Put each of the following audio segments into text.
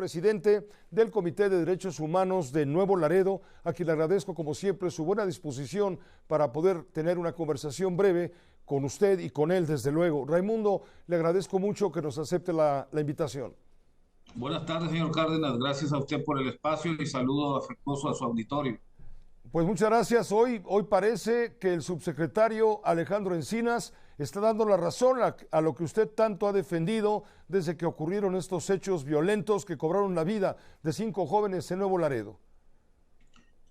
presidente del Comité de Derechos Humanos de Nuevo Laredo, a quien le agradezco como siempre su buena disposición para poder tener una conversación breve con usted y con él, desde luego. Raimundo, le agradezco mucho que nos acepte la invitación. Buenas tardes, señor Cárdenas. Gracias a usted por el espacio y saludo afectuoso a su auditorio. Pues muchas gracias. Hoy parece que el subsecretario Alejandro Encinas está dando la razón a lo que usted tanto ha defendido desde que ocurrieron estos hechos violentos que cobraron la vida de 5 jóvenes en Nuevo Laredo.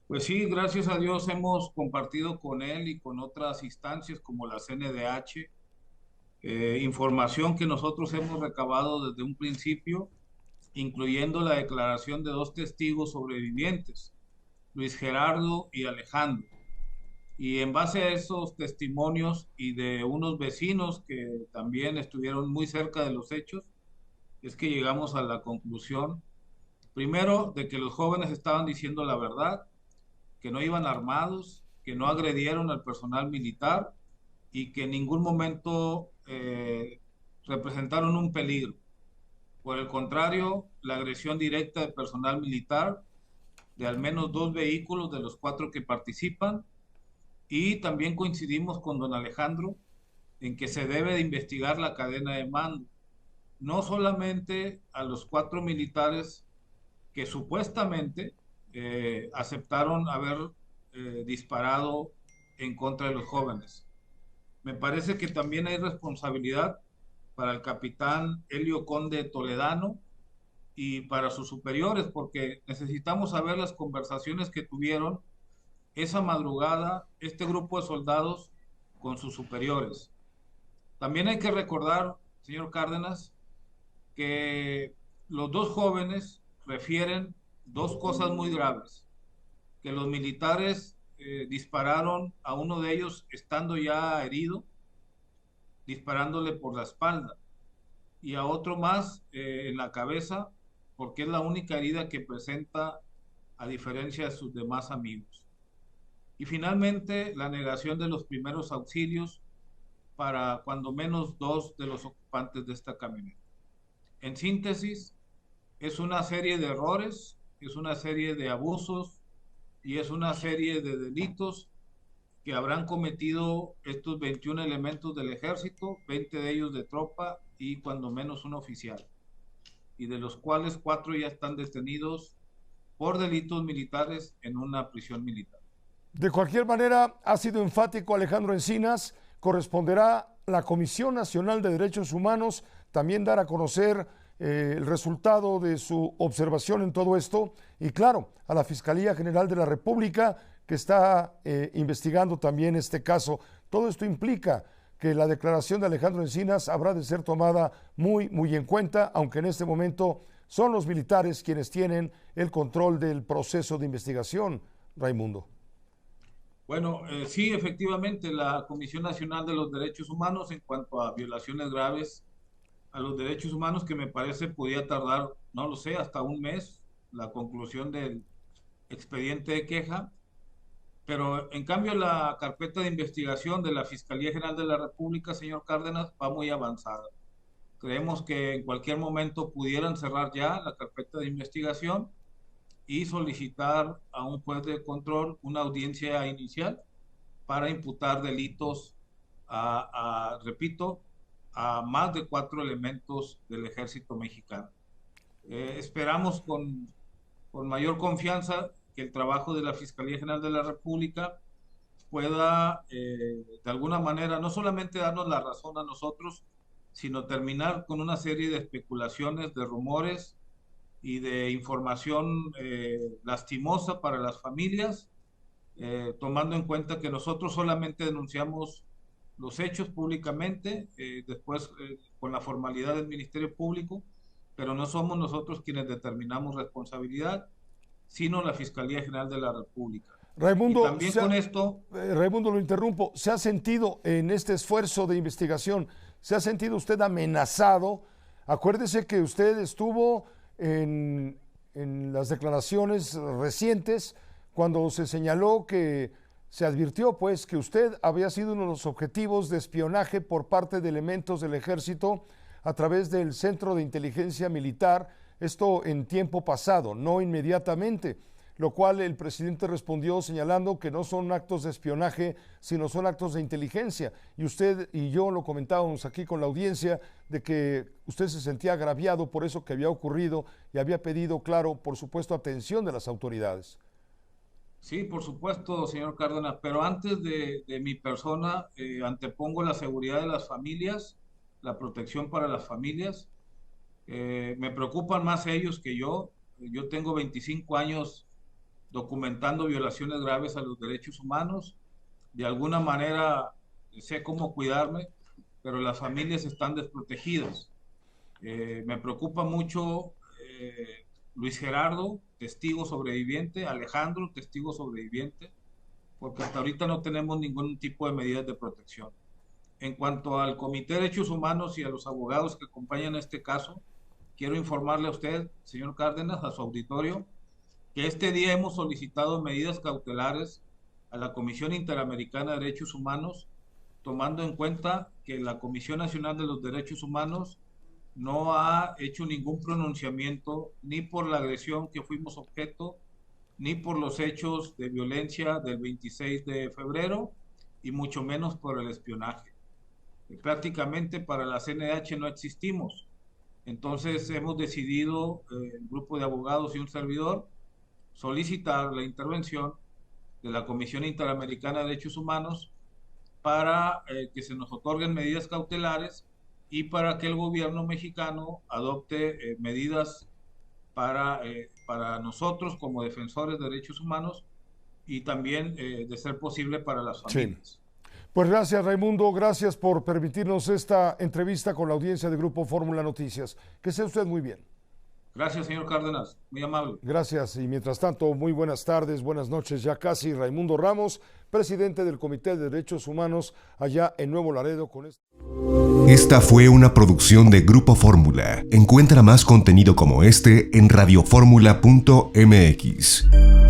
Pues sí, gracias a Dios hemos compartido con él y con otras instancias como la CNDH, información que nosotros hemos recabado desde un principio, incluyendo la declaración de 2 testigos sobrevivientes, Luis Gerardo y Alejandro. Y en base a esos testimonios y de unos vecinos que también estuvieron muy cerca de los hechos, es que llegamos a la conclusión, primero, de que los jóvenes estaban diciendo la verdad, que no iban armados, que no agredieron al personal militar y que en ningún momento representaron un peligro. Por el contrario, la agresión directa del personal militar, de al menos 2 vehículos de los 4 que participan, y también coincidimos con don Alejandro en que se debe de investigar la cadena de mando, no solamente a los 4 militares que supuestamente aceptaron haber disparado en contra de los jóvenes. Me parece que también hay responsabilidad para el capitán Helio Conde Toledano y para sus superiores, porque necesitamos saber las conversaciones que tuvieron esa madrugada este grupo de soldados con sus superiores. También hay que recordar, señor Cárdenas, que los 2 jóvenes refieren 2 cosas muy graves, que los militares dispararon a uno de ellos estando ya herido, disparándole por la espalda, y a otro más en la cabeza, porque es la única herida que presenta a diferencia de sus demás amigos. Y finalmente, la negación de los primeros auxilios para cuando menos 2 de los ocupantes de esta camioneta. En síntesis, es una serie de errores, es una serie de abusos y es una serie de delitos que habrán cometido estos 21 elementos del ejército, 20 de ellos de tropa y cuando menos un oficial, y de los cuales 4 ya están detenidos por delitos militares en una prisión militar. De cualquier manera, ha sido enfático Alejandro Encinas. Corresponderá a la Comisión Nacional de Derechos Humanos también dar a conocer el resultado de su observación en todo esto, y claro, a la Fiscalía General de la República, que está investigando también este caso. Todo esto implica que la declaración de Alejandro Encinas habrá de ser tomada muy en cuenta, aunque en este momento son los militares quienes tienen el control del proceso de investigación, Raimundo. Bueno, sí, efectivamente, la Comisión Nacional de los Derechos Humanos, en cuanto a violaciones graves a los derechos humanos, que me parece podía tardar, no lo sé, hasta un mes, la conclusión del expediente de queja, pero en cambio la carpeta de investigación de la Fiscalía General de la República, señor Cárdenas, va muy avanzada. Creemos que en cualquier momento pudieran cerrar ya la carpeta de investigación y solicitar a un juez de control una audiencia inicial para imputar delitos repito, a más de 4 elementos del ejército mexicano. Esperamos con mayor confianza que el trabajo de la Fiscalía General de la República pueda de alguna manera no solamente darnos la razón a nosotros, sino terminar con una serie de especulaciones, de rumores y de información lastimosa para las familias, tomando en cuenta que nosotros solamente denunciamos los hechos públicamente, después con la formalidad del Ministerio Público, pero no somos nosotros quienes determinamos responsabilidad, sino la Fiscalía General de la República. Y Raimundo, también con esto... Raimundo, lo interrumpo. ¿Se ha sentido en este esfuerzo de investigación, se ha sentido usted amenazado? Acuérdese que usted estuvo en las declaraciones recientes cuando se señaló que se advirtió pues que usted había sido uno de los objetivos de espionaje por parte de elementos del ejército a través del Centro de Inteligencia Militar esto en tiempo pasado, no inmediatamente, lo cual el presidente respondió señalando que no son actos de espionaje, sino son actos de inteligencia. Y usted y yo lo comentábamos aquí con la audiencia de que usted se sentía agraviado por eso que había ocurrido y había pedido, claro, por supuesto, atención de las autoridades. Sí, por supuesto, señor Cárdenas, pero antes de mi persona, antepongo la seguridad de las familias, la protección para las familias. Me preocupan más ellos que yo. Yo tengo 25 años documentando violaciones graves a los derechos humanos. De alguna manera sé cómo cuidarme, pero las familias están desprotegidas. Me preocupa mucho Luis Gerardo, testigo sobreviviente, Alejandro, testigo sobreviviente, porque hasta ahorita no tenemos ningún tipo de medidas de protección. En cuanto al Comité de Derechos Humanos y a los abogados que acompañan este caso, quiero informarle a usted, señor Cárdenas, a su auditorio, que este día hemos solicitado medidas cautelares a la Comisión Interamericana de Derechos Humanos, tomando en cuenta que la Comisión Nacional de los Derechos Humanos no ha hecho ningún pronunciamiento ni por la agresión que fuimos objeto, ni por los hechos de violencia del 26 de febrero, y mucho menos por el espionaje. Prácticamente para la CNDH no existimos. Entonces hemos decidido, el grupo de abogados y un servidor, solicitar la intervención de la Comisión Interamericana de Derechos Humanos para que se nos otorguen medidas cautelares y para que el gobierno mexicano adopte medidas para nosotros como defensores de derechos humanos y también, de ser posible, para las familias. Sí. Pues gracias, Raimundo, gracias por permitirnos esta entrevista con la audiencia de Grupo Fórmula Noticias. Que esté usted muy bien. Gracias, señor Cárdenas, muy amable. Gracias, y mientras tanto, muy buenas tardes, buenas noches, ya casi. Raimundo Ramos, presidente del Comité de Derechos Humanos allá en Nuevo Laredo. Esta fue una producción de Grupo Fórmula. Encuentra más contenido como este en radioformula.mx.